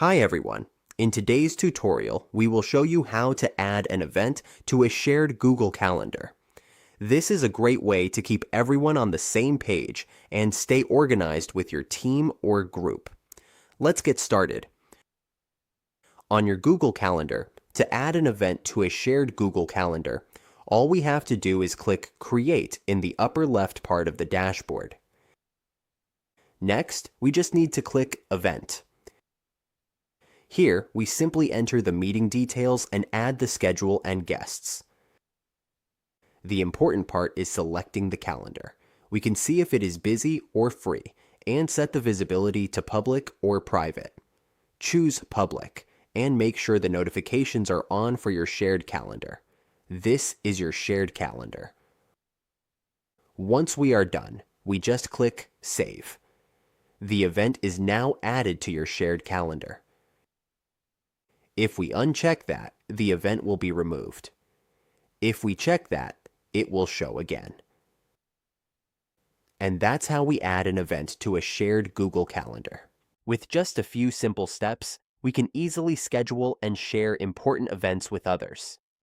Hi everyone. In today's tutorial, we will show you how to add an event to a shared Google Calendar. This is a great way to keep everyone on the same page and stay organized with your team or group. Let's get started. On your Google Calendar, to add an event to a shared Google Calendar, all we have to do is click Create in the upper left part of the dashboard. Next, we just need to click Event. Here, we simply enter the meeting details and add the schedule and guests. The important part is selecting the calendar. We can see if it is busy or free, and set the visibility to public or private. Choose Public, and make sure the notifications are on for your shared calendar. This is your shared calendar. Once we are done, we just click Save. The event is now added to your shared calendar. If we uncheck that, the event will be removed. If we check that, it will show again. And that's how we add an event to a shared Google Calendar. With just a few simple steps, we can easily schedule and share important events with others.